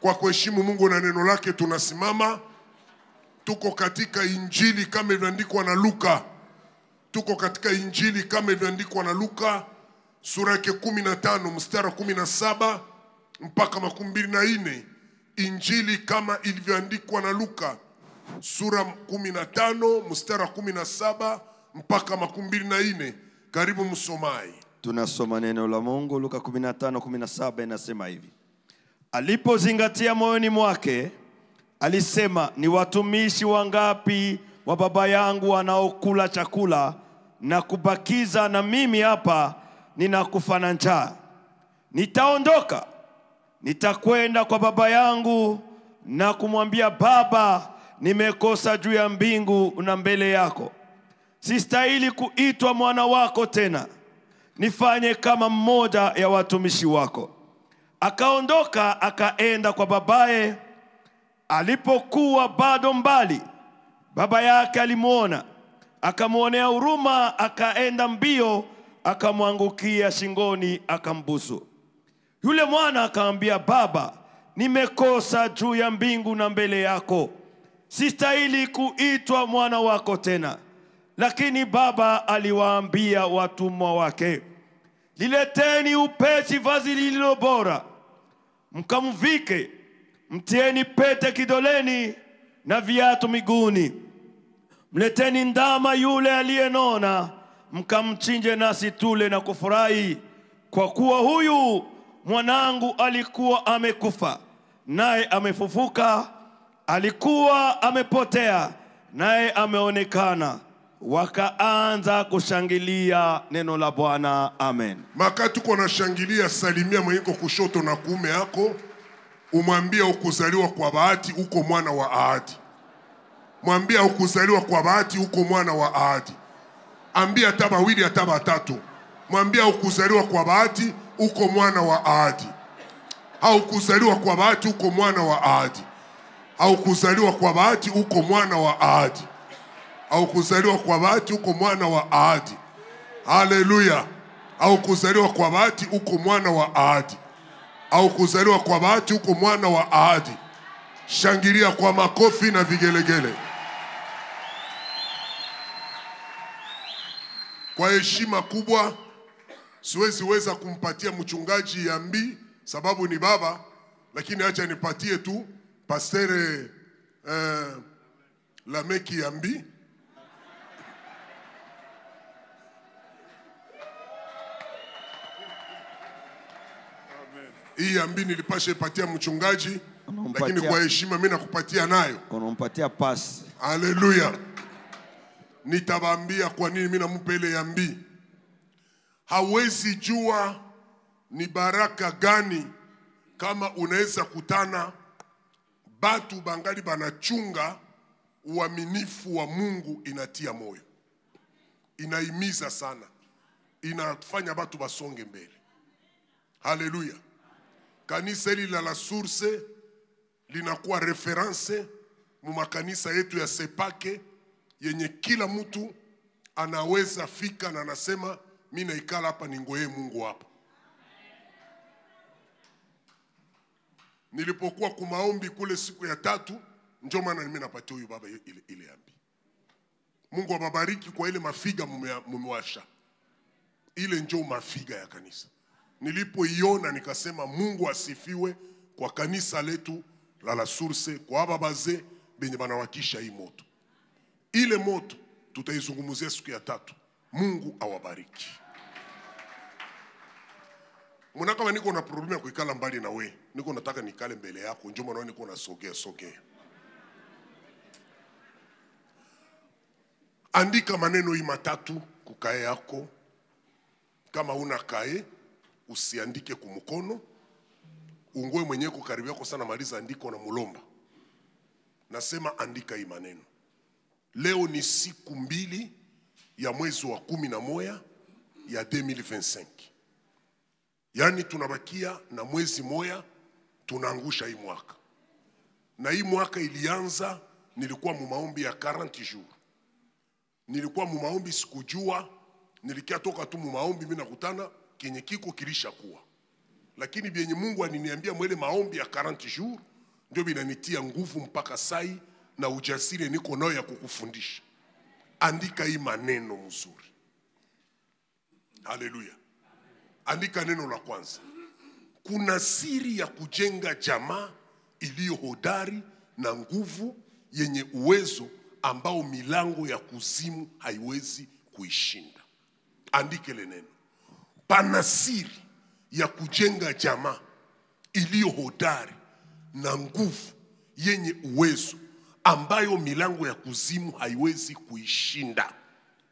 Kwa kuheshimu Mungu na neno lake tunasimama. Tuko katika Injili kama ilivyoandikwa na Luka. Tuko katika Injili kama ilivyoandikwa na Luka sura yake 15 mstari 17 mpaka 24. Injili kama ilivyoandikwa na Luka sura 15 mstari 17 mpaka 24. Karibu msomai. Tunasoma neno la Mungu. Luka 15:17 inasema hivi: alipozingatia moyoni mwake, alisema, ni watumishi wangapi wa baba yangu wanaokula chakula na kubakiza, na mimi hapa ninakufa na njaa. Nitaondoka, nitakwenda kwa baba yangu na kumwambia, Baba, nimekosa juu ya mbingu na mbele yako. Sistahili kuitwa mwana wako tena. Nifanye kama mmoja ya watumishi wako. Akaondoka akaenda kwa babaye. Alipokuwa bado mbali, baba yake alimuona, akamuonea huruma, akaenda mbio, akamwangukia shingoni, akambusu. Yule mwana akamwambia, Baba, nimekosa juu ya mbingu na mbele yako. Sistahili kuitwa mwana wako tena. Lakini baba aliwaambia watumwa wake, lileteni upesi vazi lililo bora, mkamvike, mtieni pete kidoleni na viatu miguuni. Mleteni ndama yule aliyenona, mkamchinje, nasi tule na kufurahi. Kwa kuwa huyu mwanangu alikuwa amekufa, naye amefufuka; alikuwa amepotea, naye ameonekana. Wakaanza kushangilia neno la Bwana. Amen. Makati uko na shangilia, salimia mwenye kushoto na kuume yako. Umwambie ukuzaliwa kwa bahati, uko mwana wa ahadi. Mwambie ukuzaliwa kwa bahati, uko mwana wa ahadi. Ambia hata bawili hata batatu. Mwambie ukuzaliwa kwa bahati, uko mwana wa ahadi. Au kuzaliwa kwa bahati, uko mwana wa ahadi. Au kuzaliwa kwa bahati, uko mwana wa ahadi. Au kuzaliwa kwa bahati, uko mwana wa ahadi. Haleluya. Au kuzaliwa kwa bahati, uko mwana wa ahadi. Au kuzaliwa kwa bahati, uko mwana wa ahadi. Shangilia kwa makofi na vigelegele. Kwa heshima kubwa, siwezi weza kumpatia mchungaji Yambi sababu ni baba, lakini acha nipatie tu Pastere Lameki Yambi. Hii Yambi nilipasha ipatia mchungaji, lakini kwa heshima mimi nakupatia nayo. Unampatia pass. Haleluya. Nitabambia kwa nini mimi namupa ile Yambi. Hawezi jua ni baraka gani kama unaweza kutana batu bangali banachunga uaminifu wa Mungu. Inatia moyo, inaimiza sana, inafanya batu basonge mbele. Haleluya. Kanisa hili la Source linakuwa reference mu makanisa yetu ya Sepake, yenye kila mtu anaweza fika na anasema mimi naikala hapa ningoye Mungu hapa. Nilipokuwa kumaombi kule siku ya 3, njoo maana mimi napatia huyu baba ile Yambi. Mungu ababariki kwa ile mafiga mumewasha. Ile njoo mafiga ya kanisa. Nilipoiona nikasema Mungu asifiwe kwa kanisa letu la Source, kwa babaze benye banawakisha hii moto. Ile moto tutaizungumzia siku ya 3. Mungu awabariki. Muna kama niko na problemu ya kuikala mbali na we, niko nataka nikale mbele yako, njoo maana niko na sogea. Andika maneno hii matatu kukae yako. Kama una kae, usiandike kumkono. Ungoe mwenyewe kukaribia yako sana, maliza andiko na mulomba. Nasema andika hii maneno. Leo ni siku 2 ya mwezi wa 11 ya 2025. Yani tunabakia na mwezi moja tunaangusha hii mwaka. Na hii mwaka ilianza, nilikuwa mu maombi ya 40 jours. Nilikuwa mu maombi sikujua, nilikia toka tu mu maombi mimi nakutana kenye kiko kilisha kuwa. Lakini bienye Mungu aliniambia mwele maombi ya 40 jours, Ndio binanitia nguvu mpaka sai na ujasiri niko nayo ya kukufundisha. Andika hii maneno mzuri. Haleluya. Andika neno la kwanza. Kuna siri ya kujenga jamaa iliyo hodari na nguvu yenye uwezo ambao milango ya kuzimu haiwezi kuishinda. Andike ile neno. Pana siri ya kujenga jamaa iliyo hodari na nguvu yenye uwezo ambayo milango ya kuzimu haiwezi kuishinda,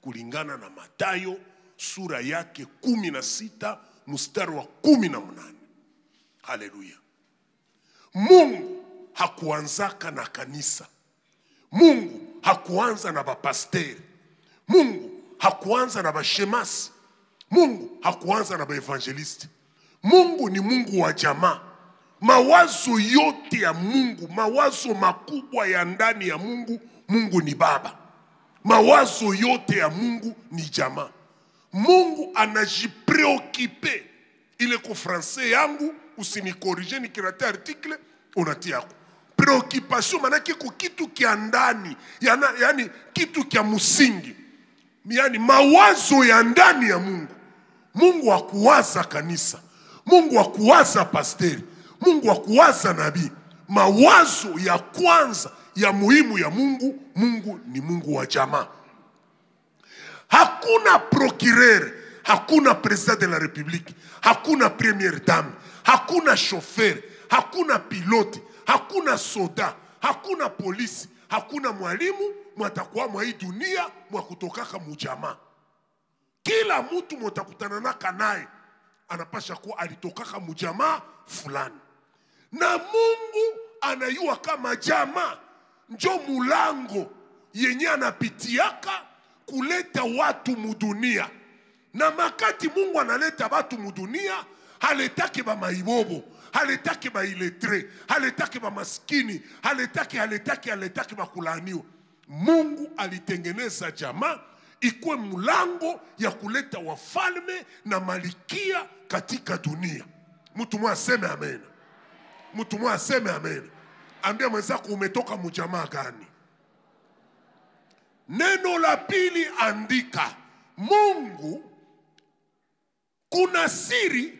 kulingana na Mathayo sura yake 16 mstari wa 18. Haleluya. Mungu hakuanzaka na kanisa. Mungu hakuanza na bapasteri. Mungu hakuanza na bashemasi. Mungu hakuanza na baevangelisti. Mungu ni Mungu wa jamaa. Mawazo yote ya Mungu, mawazo makubwa ya ndani ya Mungu, Mungu ni baba. Mawazo yote ya Mungu ni jamaa. Mungu anajipreokipe. Ile ko français yangu usinikorije nikirate article unatia yako. Preoccupation manake ko kitu kia ndani, yani kitu kia msingi. Yani mawazo ya ndani ya Mungu. Mungu hakuwaza kanisa. Mungu hakuwaza pasteri. Mungu hakuwaza nabii. Mawazo ya kwanza ya muhimu ya Mungu, Mungu ni Mungu wa jamaa. Hakuna procureur, hakuna president de la République, hakuna première dame, hakuna chauffeur, hakuna pilote, hakuna soda, hakuna polisi, hakuna mwalimu mwatakuwa mwa hii dunia mwa kutokaka mujamaa. Kila mtu mtakutana naka naye anapasha kuwa alitokaka mujamaa fulani. Na Mungu anayua kama jamaa njo mulango yenye anapitiaka kuleta watu mudunia. Na makati Mungu analeta watu mudunia, haletake ba maibobo, haletake ba iletre, haletake ba maskini, haletake ba kulaniwa. Mungu alitengeneza jamaa ikuwe mulango ya kuleta wafalme na malikia katika dunia. Mtu mmoja aseme amen. Mtu mmoja aseme amen. Ambia mwenzako umetoka mujamaa gani? Neno la pili andika. Mungu kuna siri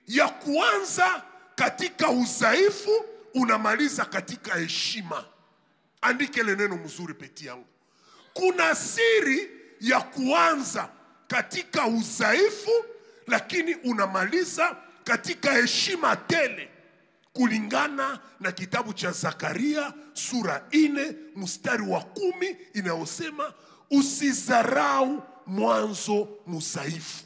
ya kuanza katika udhaifu unamaliza katika heshima. Andike ile neno mzuri peti yangu. Kuna siri ya kuanza katika udhaifu lakini unamaliza katika heshima tele, kulingana na kitabu cha Zakaria sura 4 mstari wa 10 inayosema usizarau mwanzo mudhaifu.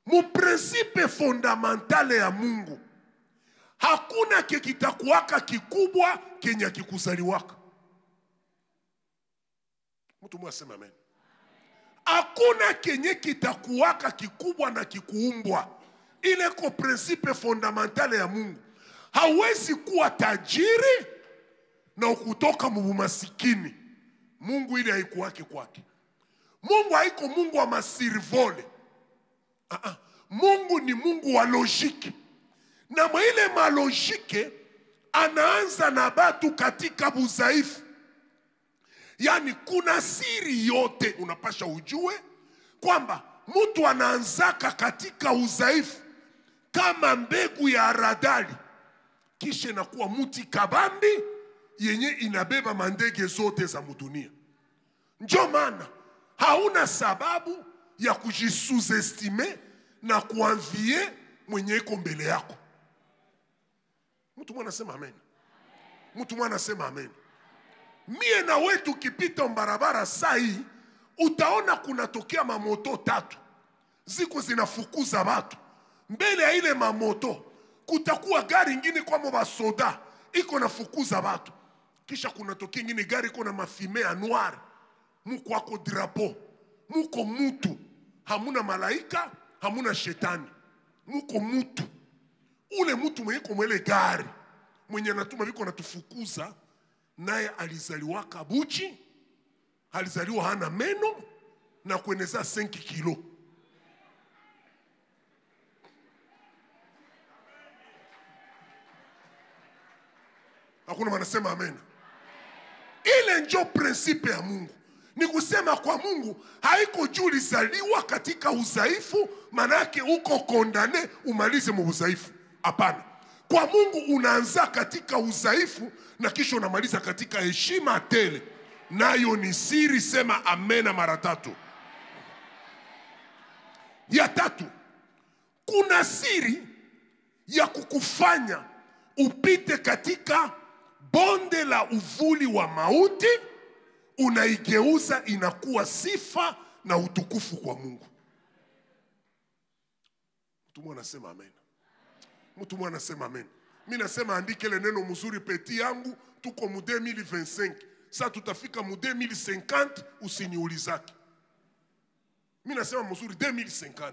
Muprincipe fondamentale ya Mungu, hakuna kitakuwaka kikubwa kenya kikuzaliwaka. Mtu mmoja asema amen. Hakuna kenye kitakuwaka kikubwa na kikuumbwa. Ile ko principe fondamentale ya Mungu. Hawezi kuwa tajiri na ukutoka mubumasikini. Mungu ile haikuwake kwake. Mungu haiko Mungu wa masirivole. Mungu ni Mungu wa logiki. Na mwa ile malogike anaanza na batu katika budhaifu. Yani kuna siri yote unapasha ujue kwamba mtu anaanzaka katika udhaifu kama mbegu ya haradali, kisha inakuwa mti kabambi yenye inabeba mandege zote za mudunia. Ndio maana hauna sababu ya kujisuzestime na kuanvie mwenye iko mbele yako. Mtu mwana sema amen. Mtu mwana sema amen. Mie na wetu kipita mbarabara sai, utaona kunatokea mamoto 3 ziko zinafukuza watu. Mbele ya ile mamoto kutakuwa gari ingine kwa mabasoda iko nafukuza watu. Kisha kunatokea ingine gari iko na mafime ya noir. Muko wako drapo, muko mutu. Hamuna malaika, hamuna shetani. Muko mutu. Ule mutu mwenye kumwele gari mwenye natuma viko natufukuza, naye alizaliwaka buchi, alizaliwa hana meno na kueneza 5 kilo. Hakuna wanasema amen. Ile ndio principe ya Mungu. Ni kusema kwa Mungu haiko juu ulizaliwa katika udhaifu manake uko kondane umalize mu udhaifu. Hapana. Kwa Mungu unaanza katika udhaifu na kisha unamaliza katika heshima tele. Nayo ni siri, sema amena mara 3. Ya 3, kuna siri ya kukufanya upite katika bonde la uvuli wa mauti, unaigeuza inakuwa sifa na utukufu kwa Mungu. Mtu mwana sema amen. Mtu mwana sema amen. Mimi nasema andike ile neno mzuri peti yangu, tuko mu 2025. Sasa tutafika mu 2050 usiniulizake. Mimi nasema mzuri 2050.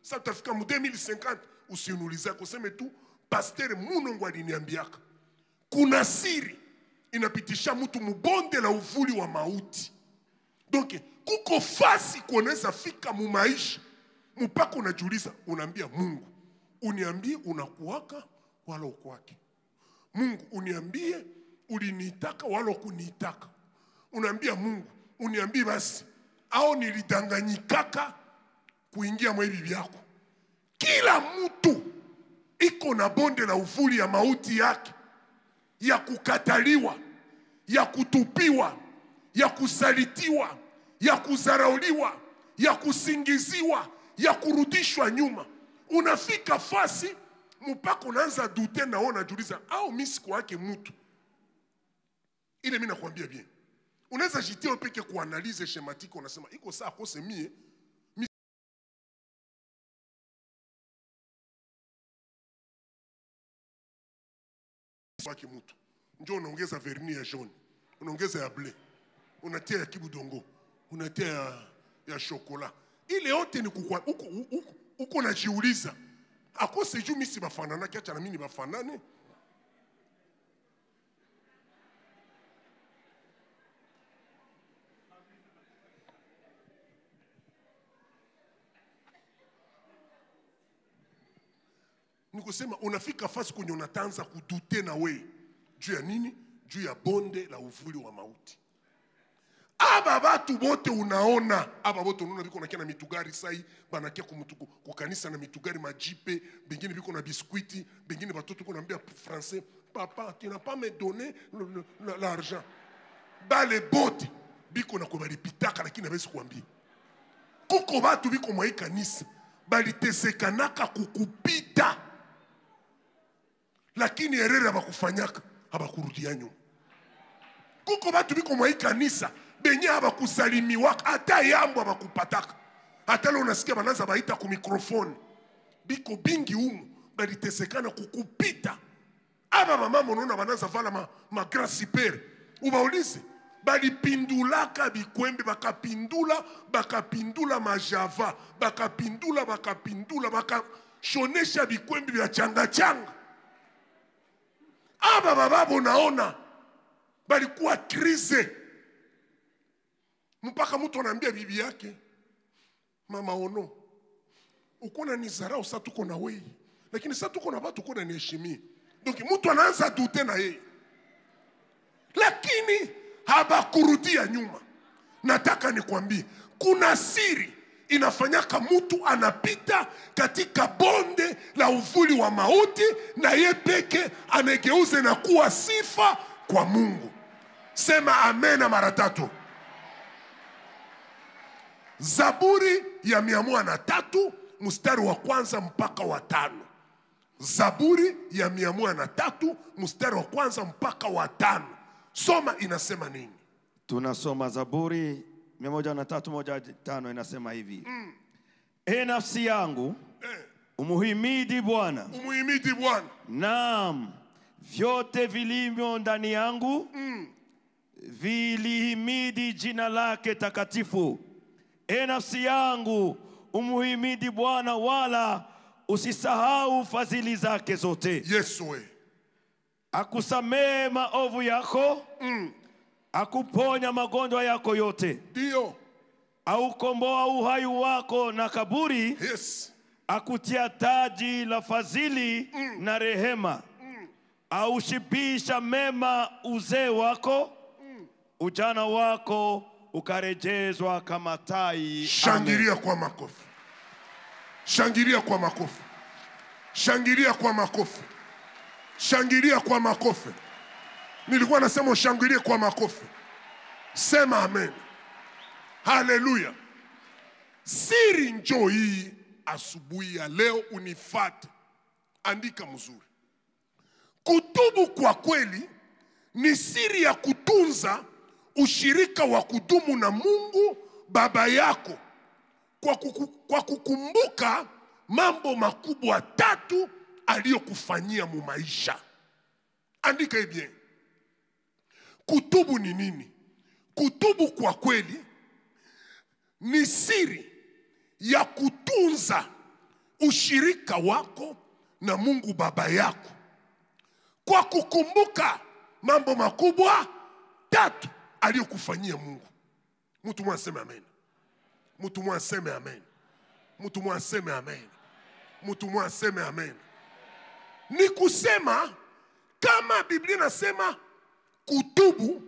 Sasa tutafika mu 2050 usiniulizake, useme tu pasteur Munongo aliniambiaka. Kuna siri inapitisha mtu mubonde la uvuli wa mauti. Donc kuko fasi kuoneza fika mu maisha mpaka unajiuliza, unaambia Mungu uniambie unakuwaka wala ukwake. Mungu uniambie uliniitaka wala ukuniitaka. Unaambia Mungu uniambie basi au nilidanganyikaka kuingia mwa bibi yako. Kila mtu iko na bonde la uvuli ya mauti yake, ya kukataliwa, ya kutupiwa, ya kusalitiwa, ya kuzarauliwa, ya kusingiziwa, ya kurudishwa nyuma. Unafika fasi mpaka unaanza dute na unajiuliza au mimi siku yake mtu. Ile mimi nakwambia bien. Unaweza jitia peke kuanalize schematiko, unasema iko saa kose mie wake mtu. Njoo unaongeza vernis ya jaune, unaongeza ya bleu, unatia ya kibudongo, unatia ya chocolat. Ile yote ni kukwa uko najiuliza akose juu mimi si bafanana kiacha na mimi ni bafanane. Ni kusema unafika fasi kwenye unatanza kudute na we. Juu ya nini? Juu ya bonde la uvuli wa mauti. Aba batu bote unaona, aba bote unaona biko nakia na mitugari sai, banakia kukanisa na mitugari majipe, bengine biko na biskuiti, bengine batoto ko naambia français, papa, tu n'as pas me donné l'argent. Bale bote biko na kubali pitaka lakini abezi kuambia. Kuko batu biko mwa kanisa, bali tesekanaka kukupita. Lakini erere abakufanyaka, abakurudia nyuma. Kuko batu biko mwa kanisa, benye abakusalimiwaka, ata yambo abakupataka. Hata leo unasikia bananza baita ku microphone. Biko bingi umu, bali tesekana kukupita. Aba mama monona bananza vala ma grand super. Ubaulize, bali pindulaka bikwembe, bakapindula majava, bakapindula, shonesha bikwembe vya changa. Aba bababo naona balikuwa krize. Mpaka mtu anaambia bibi yake, mama ono, uko na nizarau sasa tuko na wewe. Lakini sasa tuko na watu uko na niheshimie. Donc mtu anaanza dute na yeye. Lakini habakurudia nyuma. Nataka nikwambie, kuna siri inafanyaka mtu anapita katika bonde la uvuli wa mauti na ye peke anegeuze na kuwa sifa kwa Mungu. Sema amena mara 3. Zaburi ya 103 mstari wa 1 mpaka wa 5. Zaburi ya 103 mstari wa 1 mpaka wa 5. Soma, inasema nini? Tunasoma Zaburi 103:1-5 inasema hivi. E nafsi yangu, umuhimidi Bwana. Umuhimidi Bwana. Naam, vyote vilivyo ndani yangu vilihimidi jina lake takatifu. E nafsi yangu, umuhimidi Bwana, wala usisahau fadhili zake zote. Yesu we. Akusamee maovu yako, akuponya magonjwa yako yote. Ndio. Aukomboa uhai wako na kaburi. Yes. Akutia taji la fadhili na rehema. aushibisha mema uzee wako, ujana wako ukarejezwa kama tai. Shangilia kwa makofi. Shangilia kwa makofi. Shangilia kwa makofi. Shangilia kwa makofi. Nilikuwa nasema ushangilie kwa makofi. Sema amen. Haleluya. Siri njoo hii asubuhi ya leo, unifate. Andika mzuri. Kutubu kwa kweli ni siri ya kutunza ushirika wa kudumu na Mungu Baba yako kwa kukumbuka mambo makubwa 3 aliyokufanyia mu maisha. Andika hivi. Kutubu ni nini? Kutubu kwa kweli ni siri ya kutunza ushirika wako na Mungu Baba yako kwa kukumbuka mambo makubwa 3 aliyokufanyia Mungu. Mtu mmoja aseme amen. Mtu mmoja aseme amen. Mtu mmoja aseme amen. Mtu mmoja aseme amen. Ni kusema kama Biblia inasema kutubu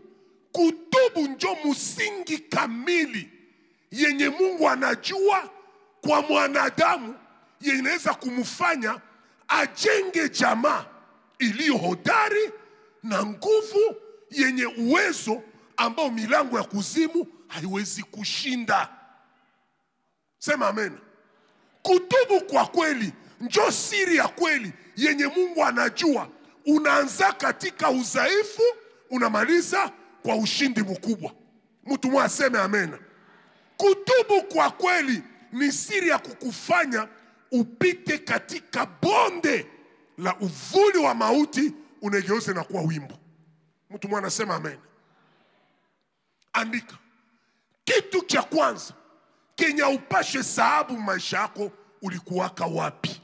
njo msingi kamili yenye Mungu anajua kwa mwanadamu, yenye inaweza kumfanya ajenge jamaa iliyo hodari na nguvu, yenye uwezo ambao milango ya kuzimu haiwezi kushinda. Sema amen. Kutubu kwa kweli njo siri ya kweli yenye Mungu anajua. Unaanza katika udhaifu, unamaliza kwa ushindi mkubwa. Mtu mmoja aseme amen. Kutubu kwa kweli ni siri ya kukufanya upite katika bonde la uvuli wa mauti, unegeuze na kuwa wimbo. Mtu mmoja anasema amen. Andika. Kitu cha kwanza Kenya upashe sababu maisha yako, ulikuwaka wapi?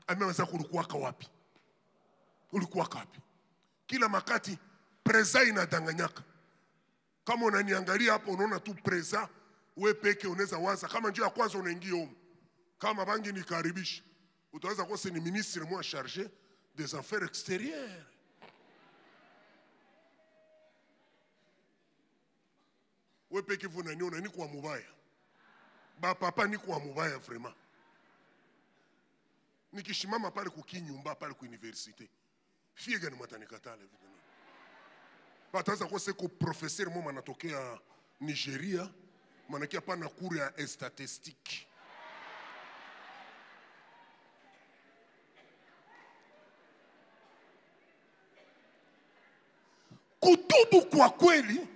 Ameweza kulikuwaka wapi? Ulikuwaka wapi? Kila makati preza inadanganyaka. Kama unaniangalia hapo unaona tu preza, wewe peke unaweza waza kama njoo ya kwanza unaingia huko. Kama bangi nikaribisha, utaweza kuwa ni ministre moi chargé des affaires extérieures. Wewe peke unaniona ni kwa mubaya. Ba papa ni kwa mubaya vraiment. Nikishimama pale kukinyumba pale ku université. Fie gani matanikatale vile. Bataza kwa seko professeur mmoja anatokea Nigeria, manakia pana kuru ya statistique. Kutubu kwa kweli,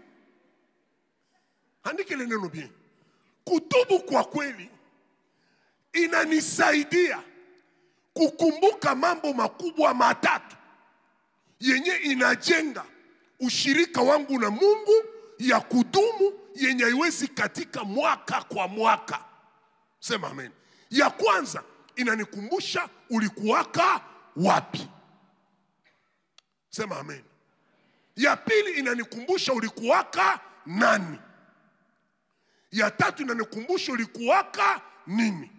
andike le neno bien. Kutubu kwa kweli inanisaidia kukumbuka mambo makubwa 3 yenye inajenga ushirika wangu na Mungu ya kudumu, yenye haiwezi katika mwaka kwa mwaka. Sema amen. Ya kwanza inanikumbusha ulikuwaka wapi. Sema amen. Ya pili inanikumbusha ulikuwaka nani. Ya 3 inanikumbusha ulikuwaka nini.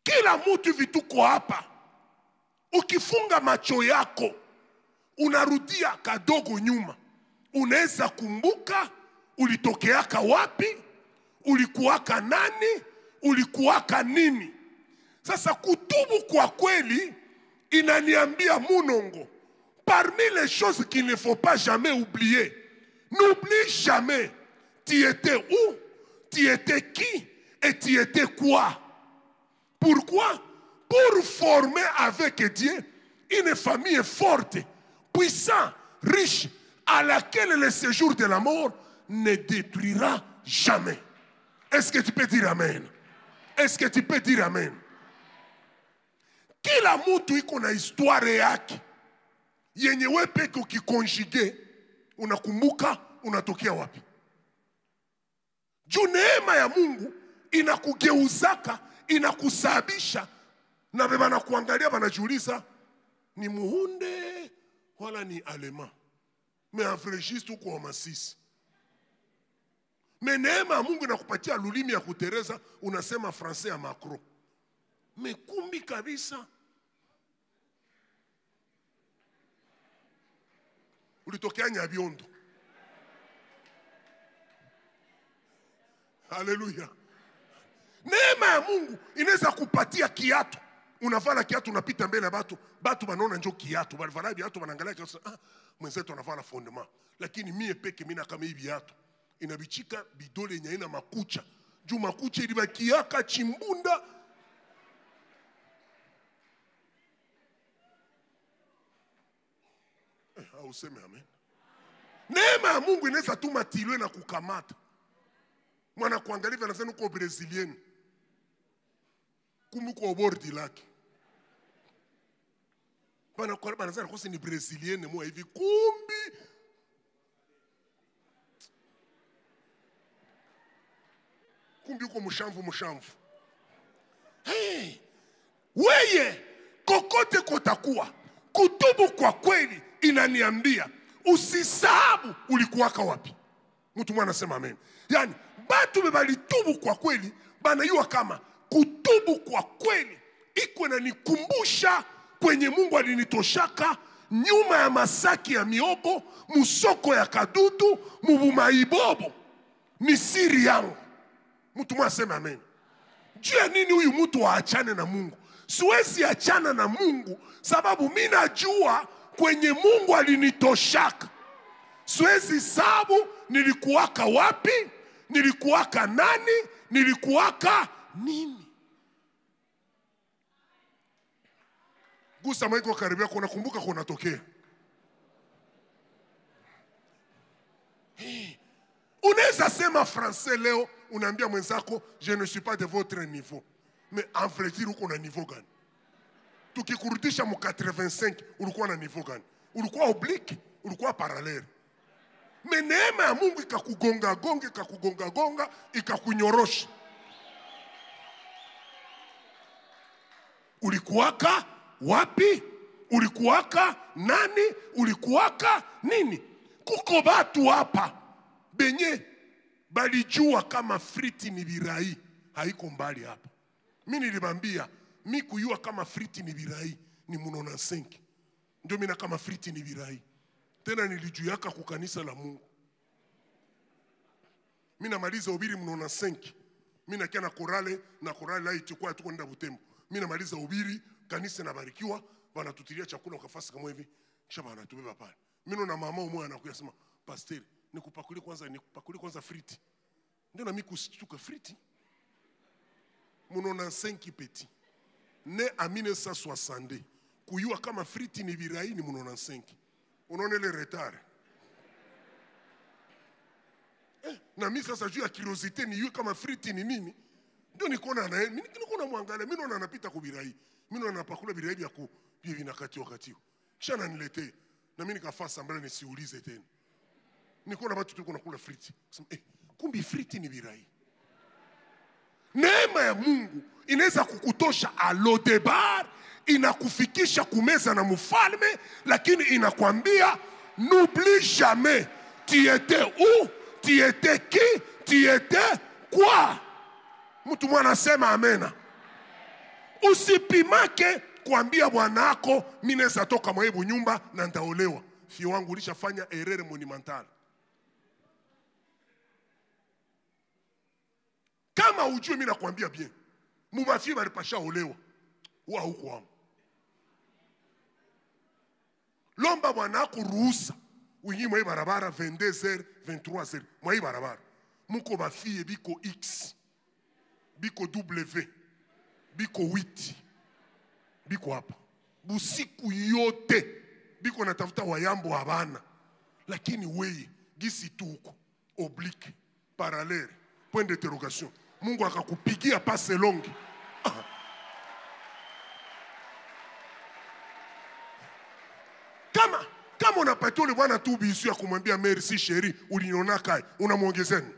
Kila mtu vituko hapa, ukifunga macho yako unarudia kadogo nyuma, unaweza kumbuka ulitokeaka wapi, ulikuwaka nani, ulikuwaka nini. Sasa kutubu kwa kweli inaniambia Munongo, parmi les choses qu'il ne faut pas jamais oublier, n'oublie jamais tu étais où, tu étais qui et tu étais quoi. Pourquoi? Pour former avec Dieu une famille forte, puissante, riche, à laquelle le séjour de la mort ne détruira jamais. Est-ce que tu peux dire amen? Est-ce que tu peux dire amen? Kila mtu iko na histoire yake yenye wewe peke ukikonjige unakumbuka unatokea wapi. Juu neema ya Mungu inakugeuzaka, inakusabisha, na beba kuangalia banajiuliza ni muhunde wala ni alema. Mais en vrai juste uko wa masisi. Mais neema ya Mungu inakupatia lulimi ya kutereza, unasema français ya Macron. Mais kumbi kabisa Ulitokea Nyabiondo. Haleluya. Neema ya Mungu inaweza kupatia kiatu. Unavala kiatu unapita mbele ya batu wanaona njoo kiatu. Walivala viatu wanaangalia kiatu, mwenzetu anavala fondement. Lakini mie peke mimi kama hivi viatu inabichika bidole nyaina makucha. Juu makucha ilibakiaka chimbunda. Useme amen. Neema ya Mungu inaweza tuma tilwe na kukamata. Mwana kuangalia anasema uko Brazilian. Kumbe uko bordi lake. Bana kwa bana zana kosi ni Brazilian mwa hivi kumbi. Kumbi uko mshamvu. Hey! Weye kokote kotakuwa kutubu kwa kweli inaniambia usisahau ulikuwaka wapi. Mtu mwana anasema amen. Yani batu bebalitubu kwa kweli banayua kama kutubu kwa kweli iko na nikumbusha kwenye Mungu alinitoshaka nyuma ya masaki ya miobo, musoko ya kadutu, mubumaibobo. Ni siri yangu. Mtu mwana anasema amen. Juu ya nini huyu mtu aachane na Mungu? Siwezi achana na Mungu sababu mimi najua kwenye Mungu alinitoshaka. Siwezi sababu nilikuwaka wapi, nilikuwaka nani, nilikuwaka nini. Gusa maiko karibia kuna kumbuka kuna tokea. Unaweza sema français leo, unaambia mwenzako je ne suis pas de votre niveau. Mais en vrai dire uko na niveau gani? Tukikurudisha mu 85 ulikuwa na niveau gani? Ulikuwa oblique, ulikuwa parallele. Mais neema ya Mungu ikakugonga gonga, ikakunyorosha. Ulikuwaka wapi? Ulikuwaka nani? Ulikuwaka nini? Kuko batu hapa benye balijua kama friti ni birai, haiko mbali hapa. Mimi nilibambia, mimi kujua kama friti ni birai ni munona 5. Ndio mimi na kama friti ni birai. Tena nilijuyaka kukanisa la Mungu. Mimi namaliza ubiri munona 5. Mimi nakia na korale la ichukua tuko nda Butembo. Mimi namaliza ubiri, kanisa nabarikiwa, wanatutilia chakula ukafasi kama hivi, kisha wanatubeba pale. Mimi na mama mmoja anakuja sema, "Pastor, nikupakulie kwanza friti." Ndio na mimi kushtuka friti. Munona 5 petit. Ne a 1960. Kuyua kama friti ni birai ni munona 5. Unaona ile retard. Na mimi sasa juu ya curiosity ni yue kama friti ni nini? Ndio nikaona na mimi nikaona mwangalia, mimi naona anapita kubirai. Mimi naona anapakula birai ya bibi na katio. Kisha ananiletea. Na mimi nikafasa mbele nisiulize tena. Nikaona watu tuko nakula friti. Sema kumbi friti ni birai. Neema ya Mungu inaweza kukutosha alodebar, inakufikisha kumeza na mfalme, lakini inakwambia n'oublie jamais tu étais où, tu étais qui, tu étais quoi. Mtu mwana anasema amena. Usipimake kuambia bwanako mimi naweza toka mwebu nyumba na nitaolewa. Fio wangu ulishafanya erreur monumentale. Kama ujue mimi nakwambia bien. Mubafi balipasha olewa. Wa huko hapo. Lomba bwanako ruhusa. Uingie mwa barabara 22h, 23h. Mwa barabara. Muko bafie biko X. Biko W. Biko 8. Biko hapa. Busiku yote. Biko natafuta wayambo habana. Lakini wewe gisi tu huko. Oblique. Parallèle. Point d'interrogation. Mungu akakupigia pase longi. Kama unapata ule bwana tu bisu ya kumwambia merci chérie, uliniona kai, unamwongezeni.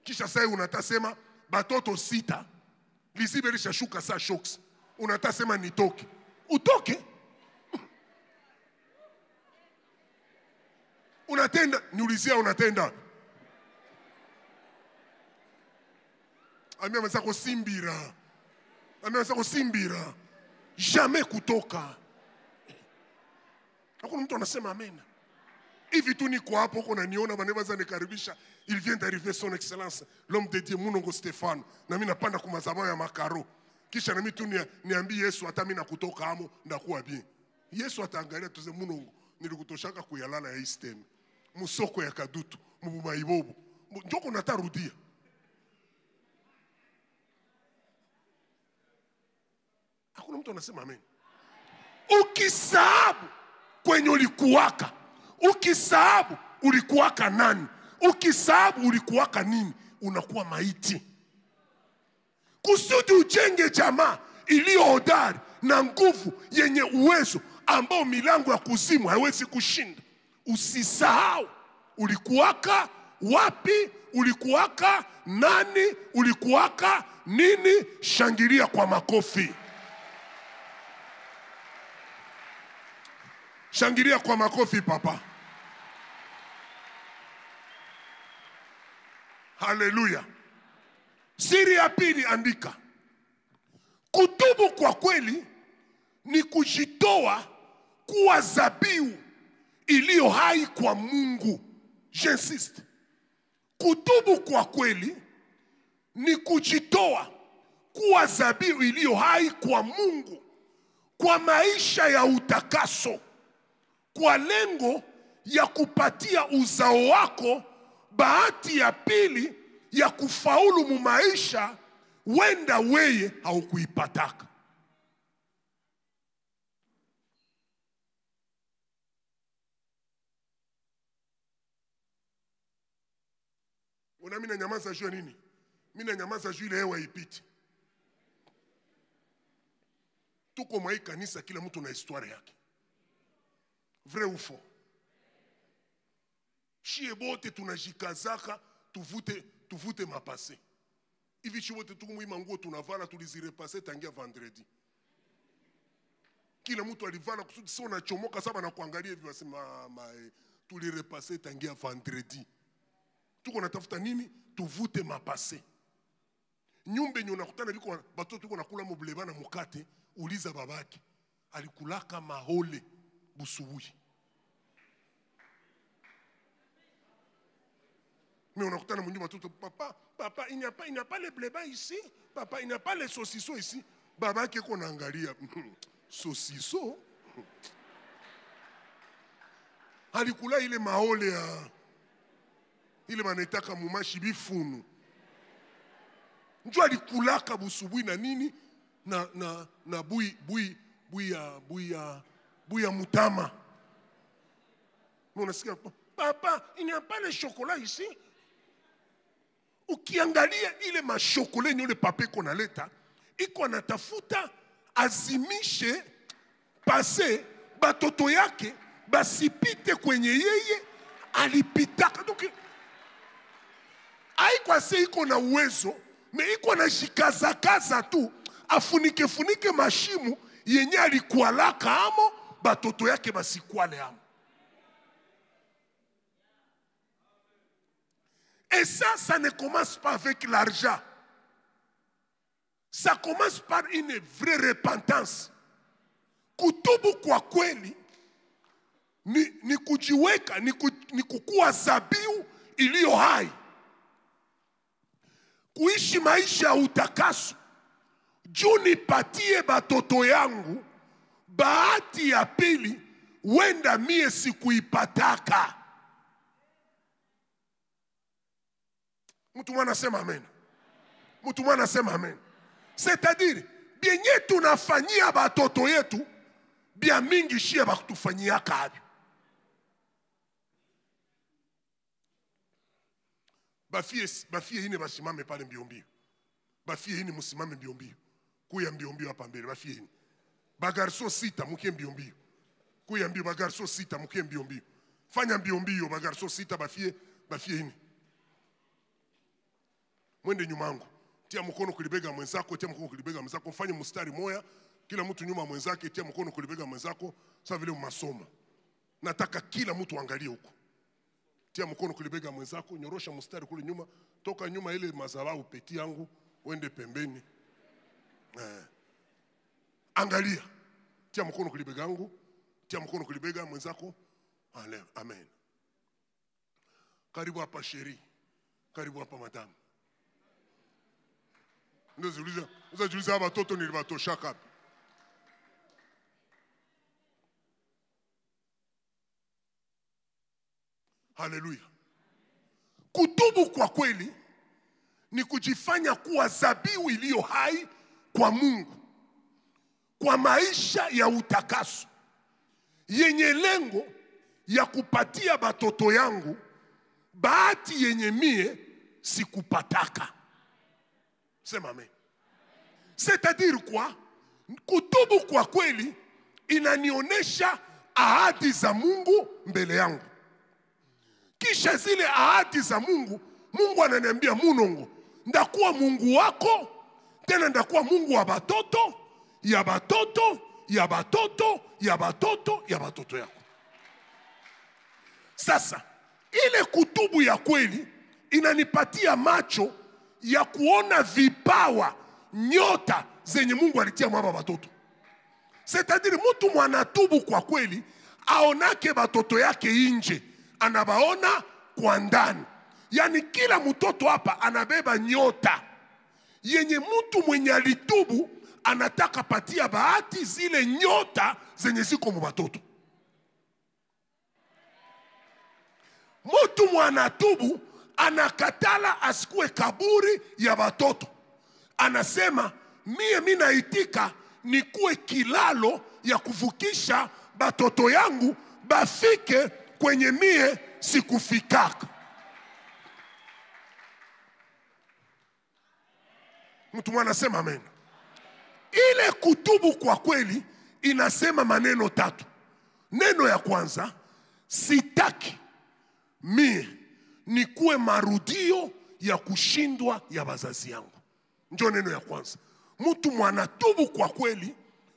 Kisha sasa unatasema batoto 6, liziberisha shuka saa shocks. Unatasema nitoke. Utoke? Unatenda, niulizia unatenda. Amia mwenzako simbira. Amia mwenzako simbira. Jamais kutoka. Hakuna mtu anasema amen. Hivi tu niko hapo huko na niona banaweza nikaribisha. Il vient d'arriver son excellence l'homme de Dieu Munongo Stefano. Na mimi napanda kwa madhabahu ya makaro. Kisha na mimi tu niambie Yesu hata mimi nakutoka hamo ndakuwa bien. Yesu ataangalia tuze Munongo nilikutoshaka kuyalala ya istem. Musoko ya kadutu, mubumaibobo. Njoko natarudia. Hakuna mtu anasema amen. Ukisahabu kwenye ulikuwaka, ukisahabu ulikuwaka nani, ukisahabu ulikuwaka nini, unakuwa maiti. Kusudi ujenge jamaa iliyo hodari na nguvu yenye uwezo ambao milango ya kuzimu haiwezi kushinda. Usisahau ulikuwaka wapi, ulikuwaka nani, ulikuwaka nini. Shangilia kwa makofi. Shangilia kwa makofi papa. Haleluya. Siri ya pili andika. Kutubu kwa kweli ni kujitoa kuwa dhabihu iliyo hai kwa Mungu. J'insiste. Kutubu kwa kweli ni kujitoa kuwa dhabihu iliyo hai kwa Mungu kwa maisha ya utakaso, kwa lengo ya kupatia uzao wako bahati ya pili ya kufaulu mu maisha wenda weye haukuipataka. Una mimi nanyamaza juu nini? Mimi nanyamaza juu ile hewa ipiti. Tuko mwa kanisa kila mtu na historia yake. Vrai ou faux? Shie bote tunajikazaka tuvute mapase. Hivi shie bote tuko mwima nguo tunavala tulizirepase tangia vendredi. Kila mtu alivala kusudi sio na chomoka saba na kuangalia hivi wasema tulirepase tangia vendredi. Tuko natafuta nini? Tuvute mapase. Nyumba yenye unakutana biko batoto tuko nakula mobuleba na mukate, uliza babaki alikulaka mahole busubuhi. Mais on a retenu mon Dieu, papa, il n'y a pas les blébas ici, papa, il n'y a pas les saucissons ici. Baba qui qu'on angalia, saucisson. Alikula il est maole, il est manetaka mumashi bifunu. Njoo alikula kabusubuhi na nini na buya mutama. Mais on a dit, papa, il n'y a pas les chocolats ici. Ukiangalia ile mashokola ni ule pape kona leta, iko anatafuta azimishe pase batoto yake basipite kwenye yeye alipitaka. Donc haiko ase iko na uwezo, me iko na jikaza tu funike mashimu yenye alikualaka amo batoto yake basikwale amo. Et ça ne commence pas avec l'argent. Ça commence par une vraie repentance. Kutubu kwa kweli ni kujiweka, ni kukua dhabihu iliyo hai. Kuishi maisha ya utakaso. Juu nipatie batoto yangu bahati ya pili wenda mie sikuipataka. Mtu mwana sema amen. Mtu mwana sema amen. C'est-à-dire, bienye tunafanyia batoto yetu, bia mingi shie bakutufanyia kabi. Bafie hine basimame pale mbiombio. Bafie hine musimame mbiombio. Kuya mbiombio hapa mbele, bafie hine. Bagarso sita mukie mbiombio. Kuya mbio bagarso sita mukie mbiombio. Fanya mbiombio bagarso sita bafie hine. Mwende nyuma yangu. Tia mkono kulibega mwenzako, tia mkono kulibega mwenzako. Mfanye mstari moja, kila mtu nyuma mwenzake, tia mkono kulibega mwenzako, sawa vile umasoma. Nataka kila mtu angalie huko. Tia mkono kulibega mwenzako, nyorosha mstari kule nyuma, toka nyuma ile madhabahu peti yangu, uende pembeni. Angalia. Tia mkono kulibega yangu, Tia mkono kulibega mwenzako. Amen. Karibu hapa sheri. Karibu hapa madam. Unajiuliza hapa watoto niliwatosha kapi? Haleluya. Kutubu kwa kweli ni kujifanya kuwa zabihu iliyo hai kwa Mungu, kwa maisha ya utakaso yenye lengo ya kupatia batoto yangu bahati yenye mie sikupataka. Sema amen. C'est-à-dire quoi? Kutubu kwa kweli inanionyesha ahadi za Mungu mbele yangu. Kisha zile ahadi za Mungu, Mungu ananiambia Munongo, ndakuwa Mungu wako, tena ndakuwa Mungu wa batoto, ya batoto, ya batoto, ya batoto, ya batoto yako. Sasa, ile kutubu ya kweli inanipatia macho ya kuona vipawa, nyota zenye Mungu alitia mwaba batoto. C'est-à-dire mtu mwanatubu kwa kweli aonake batoto yake nje, anabaona kwa ndani. Yani kila mtoto hapa anabeba nyota yenye mtu mwenye alitubu anataka patia bahati zile nyota zenye ziko mbatoto. Mtu mwanatubu anakatala asikue kaburi ya batoto. Anasema mie naitika nikuwe kilalo ya kuvukisha batoto yangu bafike kwenye mie sikufikaka. Mtu mwana sema amen. Ile kutubu kwa kweli inasema maneno tatu. Neno ya kwanza, sitaki mie nikuwe marudio ya kushindwa ya bazazi yangu. Ndio neno ya kwanza. Mtu mwanatubu kwa kweli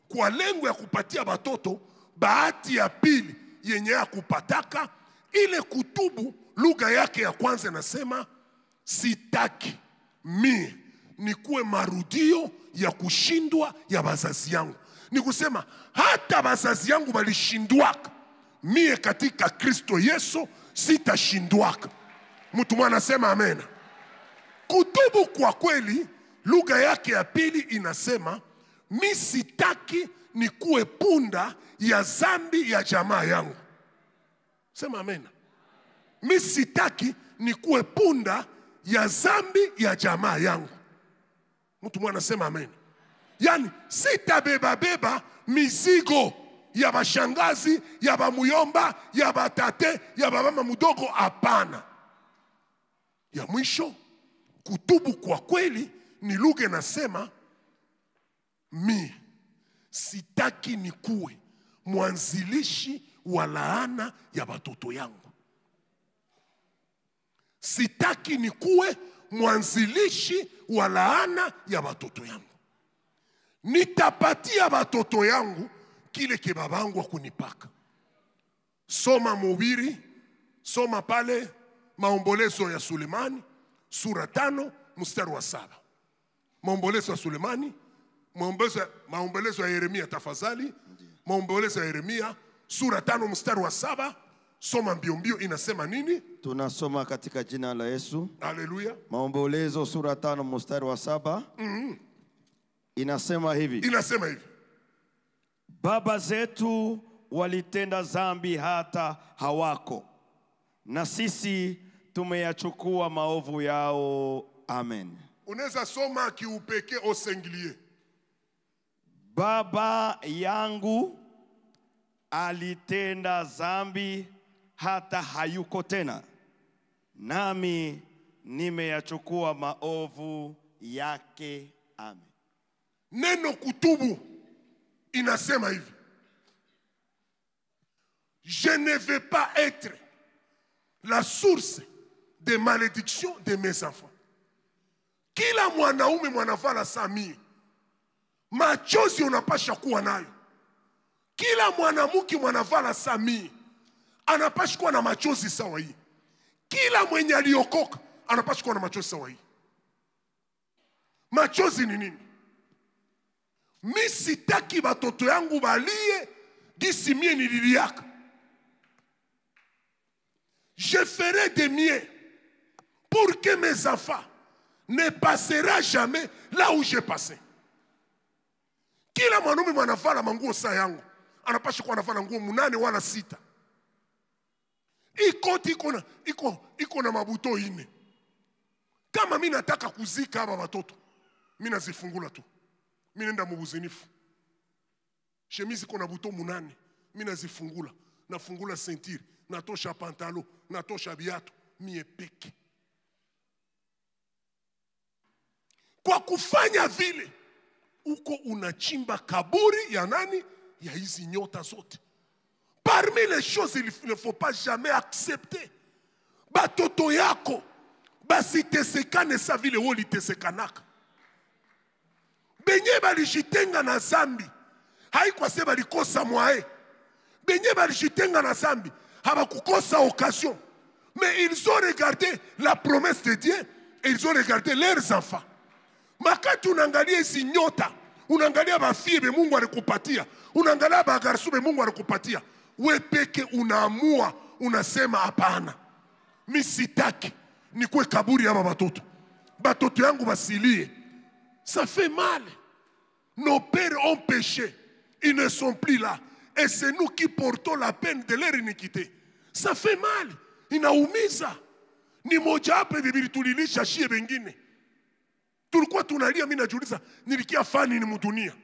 kwa lengo ya kupatia batoto bahati ya pili yenye ya kupataka. Ile kutubu lugha yake ya kwanza nasema sitaki mie nikuwe marudio ya kushindwa ya bazazi yangu. Ni kusema hata bazazi yangu balishindwaka, mie katika Kristo Yesu sitashindwaka. Mtu mwana sema amen. Kutubu kwa kweli lugha yake ya pili inasema mi sitaki nikuwe punda ya zambi ya jamaa yangu. Sema amen. Mi sitaki nikuwe punda ya zambi ya jamaa yangu. Mtu mwana sema amen. Yani sitabeba mizigo ya bashangazi, ya bamuyomba, ya batate, ya babama mudogo, hapana. Ya mwisho, kutubu kwa kweli ni lugha nasema mi sitaki nikuwe mwanzilishi wa laana ya batoto yangu. Sitaki nikuwe mwanzilishi wa laana ya batoto yangu. Nitapatia batoto yangu kile kibabangu akunipaka. Soma Mhubiri, soma pale Maombolezo ya Sulemani sura 5 mstari wa 7. Maombolezo ya Sulemani, maombolezo ya Yeremia tafadhali. Maombolezo ya Yeremia sura 5 mstari wa 7. Soma mbio inasema nini? Tunasoma katika jina la Yesu. Haleluya. Maombolezo sura 5 mstari wa 7. Inasema hivi. Inasema hivi. Baba zetu walitenda dhambi hata hawako, na sisi tumeyachukua maovu yao. Amen. Unaweza soma kiupeke au singulier. Baba yangu alitenda dhambi hata hayuko tena, nami nimeyachukua maovu yake. Amen. Neno kutubu inasema hivi: je ne vais pas être la source de malédiction de mes enfants. Kila mwanaume mwanavala samii, machozi unapasha kuwa nayo. Kila mwanamke mwanavala samii anapasha kuwa na machozi sawa hii. Kila mwenye aliokoka anapasha kuwa na machozi sawa hii. Machozi ni nini? Mi sitaki batoto yangu balie gisi mie nililiaka. Je ferai de miens pour que mes enfants ne passeront jamais là où j'ai passé. Kila mwanaume mwanavala manguo saa yangu anapasha kuwa anavala nguo 8 wala 6. Iko na mabuto 4. Kama mimi nataka kuzika hapa watoto, mimi nazifungula tu. Mimi nenda mubuzinifu. Chemise iko na buto 8, mimi nazifungula. Nafungula ceinture, natosha pantalo, natosha biatu, mie peke. Kwa kufanya vile, uko unachimba kaburi ya nani? Ya hizi nyota zote. Parmi les choses, il ne faut pas jamais accepter. Batoto yako, basi tesekane sa vile woli tesekanaka. Benye balishitenga na zambi, haikuwa se balikosa mwae. Benye balishitenga na zambi, habakukosa occasion. Mais ils ont regardé la promesse de Dieu et ils ont regardé leurs enfants. Makati unaangalia hizi nyota, unaangalia bafie be Mungu alikupatia, unaangalia bagarsu be Mungu alikupatia, we peke unaamua, unasema hapana. Mimi sitaki nikuwe kaburi ya batoto. Batoto yangu basilie. Ça fait mal. Nos pères ont péché. Ils ne sont plus là. Et c'est nous qui portons la peine de leur iniquité. Ça fait mal. Inaumiza. Ni moja hapo bibili tulilisha shie bengine. Tulikuwa tunalia, mimi najiuliza nilikia fani ni mdunia.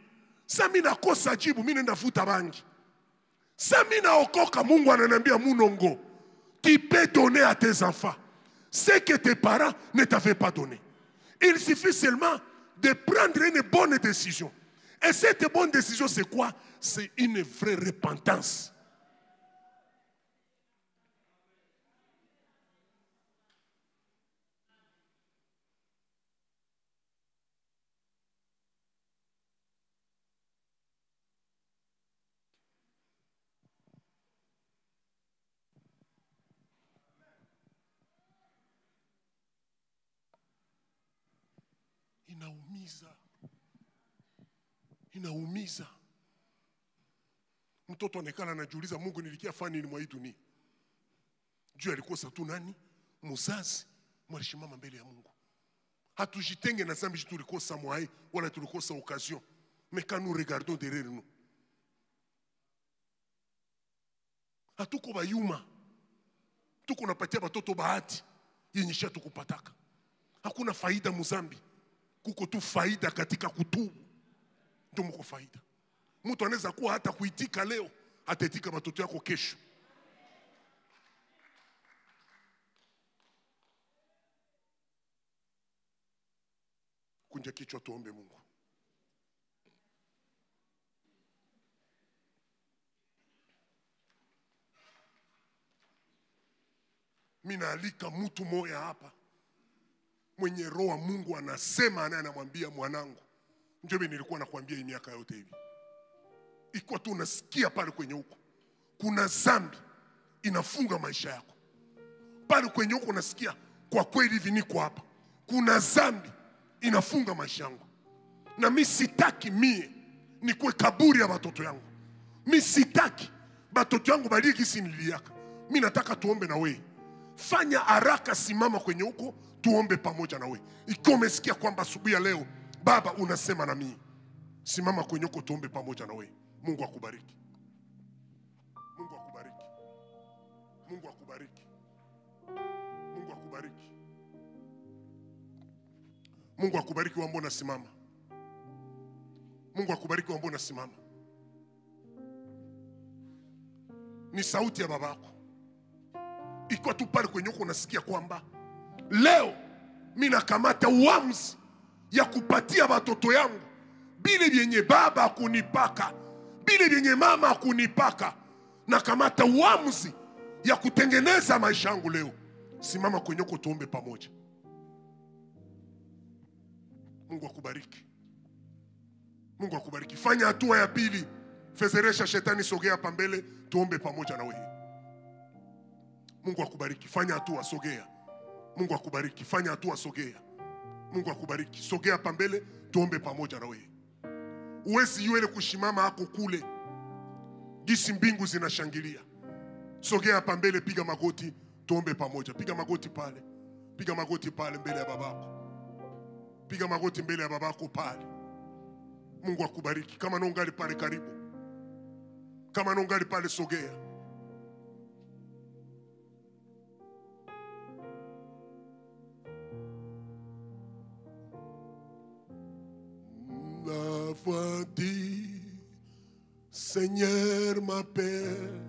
Sasa mimi nakosa jibu, mimi nenda futa bangi. Sasa mimi naokoka, Mungu ananiambia Munongo, tu peux donner à tes enfants ce que tes parents ne t'avaient pas donné. Il suffit seulement de prendre une bonne décision. Et cette bonne décision, c'est quoi? C'est une vraie repentance. Inaumiza. Mtoto anekana anajiuliza, Mungu nilikia fani ni mwa hii dunia. Juu alikosa tu nani? Muzazi. Mwalishimama mbele ya Mungu. Hatujitenge na zambi tulikosa mwai wala tulikosa occasion. Mais quand nous regardons derrière nous, hatuko bayuma. Tuko napatia batoto bahati yenye shatu kupataka. Hakuna faida muzambi. Kuko tu faida katika kutubu. Ndio mko faida. Mtu anaweza kuwa hata kuitika leo, ataitika watoto yako kesho. Kunja kichwa tuombe Mungu. Mimi naalika mtu moya hapa mwenye roho wa Mungu anasema, anamwambia mwanangu, njoo mimi nilikuwa nakwambia hii miaka yote hivi. Iko tu unasikia pale kwenye huko kuna zambi inafunga maisha yako. Pale kwenye huko unasikia kwa kweli hivi niko hapa. Kuna zambi inafunga maisha yangu. Na mimi sitaki mie nikuwe kaburi ya watoto yangu. Mimi sitaki watoto yangu baliki siniliaka. Mimi nataka tuombe na wewe. Fanya haraka, simama kwenye huko tuombe pamoja na wewe. Ikiwa umesikia kwamba asubuhi ya leo Baba unasema na mimi, simama kwenye huko tuombe pamoja na wewe. Mungu akubariki. Mungu akubariki. Mungu akubariki. Mungu akubariki. Mungu akubariki wambo na simama. Mungu akubariki wambo na simama. Ni sauti ya babako. Iko tu pale kwenye huko unasikia kwamba leo mimi nakamata uamuzi ya kupatia watoto yangu bile vyenye baba akunipaka, bile vyenye mama akunipaka. Nakamata uamuzi ya kutengeneza maisha yangu leo. Simama kwenye huko tuombe pamoja. Mungu akubariki. Mungu akubariki. Fanya hatua ya pili. Fezeresha shetani, sogea hapa mbele tuombe pamoja na wewe. Mungu akubariki. Fanya hatua, sogea. Mungu akubariki. Fanya hatua, sogea. Mungu akubariki. Sogea hapa mbele tuombe pamoja na wewe. Uwezi yule kushimama hako kule. Gisi mbingu zinashangilia. Sogea hapa mbele, piga magoti, tuombe pamoja. Piga magoti pale. Piga magoti pale mbele ya babako. Piga magoti mbele ya babako pale. Mungu akubariki. Kama nongali pale karibu. Kama nongali pale sogea. La voix dit, Seigneur m'appelle,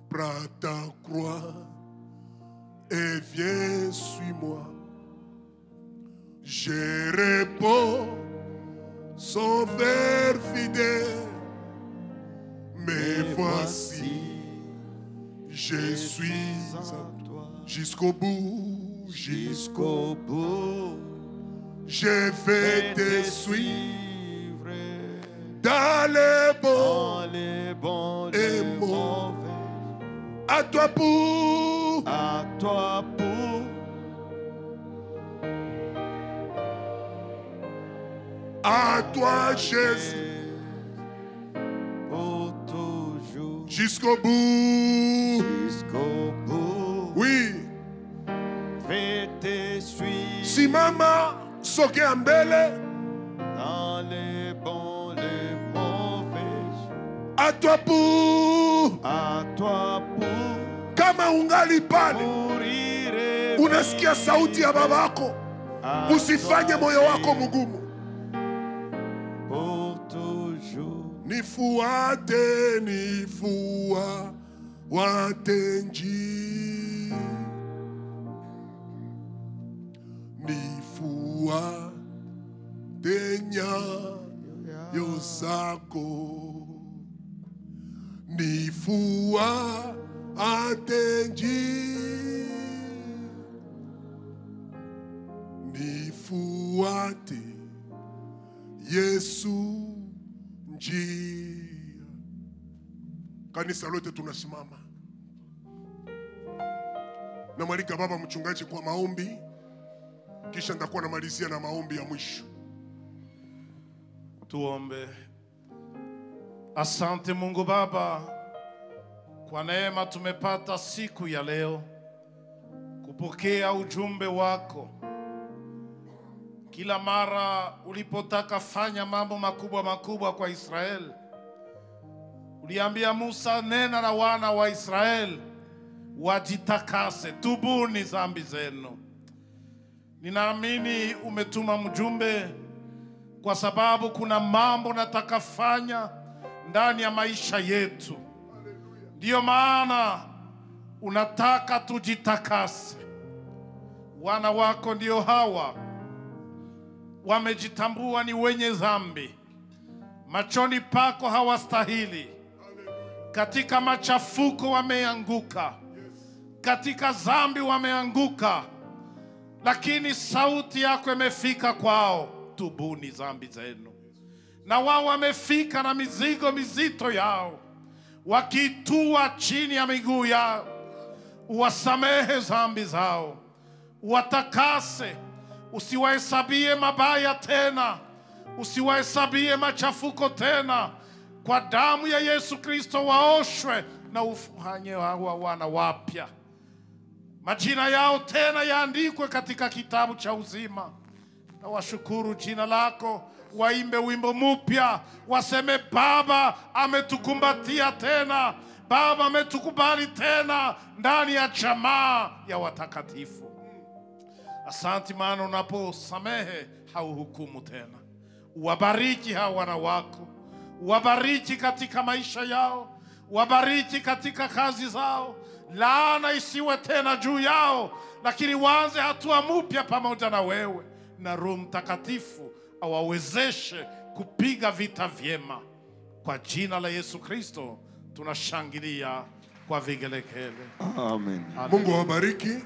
prends ta croix et viens, suis-moi. Je réponds, Sauveur fidèle, mais voici, je suis à toi jusqu'au bout, jusqu'au bout. Je vais te suivre dans les bons et mauvais. À toi pour, à toi Jésus, pour toujours, jusqu'au bout, oui. vais te suivre Simama sogea mbele, dans les bons, les mauvais. à toi pour, kama ungali pale unasikia sauti ya babako, usifanye moyo wako mgumu. pour toujours. Nifuate, nifuate njia, nifuate nyayo zako, nifuate njia, nifuate Yesu njia. Kanisa lote tunasimama. Namwalika baba mchungaji kwa maombi, kisha nitakuwa namalizia na maombi ya mwisho. Tuombe. Asante Mungu Baba kwa neema tumepata siku ya leo kupokea ujumbe wako. Kila mara ulipotaka fanya mambo makubwa makubwa kwa Israeli, uliambia Musa, nena na wana wa Israeli wajitakase, tubuni dhambi zenu. Ninaamini umetuma mjumbe kwa sababu kuna mambo nataka fanya ndani ya maisha yetu. Ndiyo maana unataka tujitakase. Wana wako ndio hawa, wamejitambua ni wenye dhambi, machoni pako hawastahili. Katika machafuko wameanguka, katika dhambi wameanguka, lakini sauti yako imefika kwao, tubuni dhambi zenu. Na wao wamefika na mizigo mizito yao, wakitua chini ya miguu yao. Uwasamehe dhambi zao, uwatakase, usiwahesabie mabaya tena, usiwahesabie machafuko tena. Kwa damu ya Yesu Kristo waoshwe na ufanye hawa wana wapya. Majina yao tena yaandikwe katika kitabu cha uzima. Na washukuru jina lako, waimbe wimbo mpya, waseme Baba ametukumbatia tena, Baba ametukubali tena ndani ya jamaa ya watakatifu. Asante maana unaposamehe hauhukumu tena. Uwabariki hawa wana wako, uwabariki katika maisha yao, uwabariki katika kazi zao. Laana isiwe tena juu yao, lakini waanze hatua mpya pamoja na wewe. Na Roho Mtakatifu awawezeshe kupiga vita vyema. Kwa jina la Yesu Kristo tunashangilia kwa vigelegele. Amen. Mungu awabariki.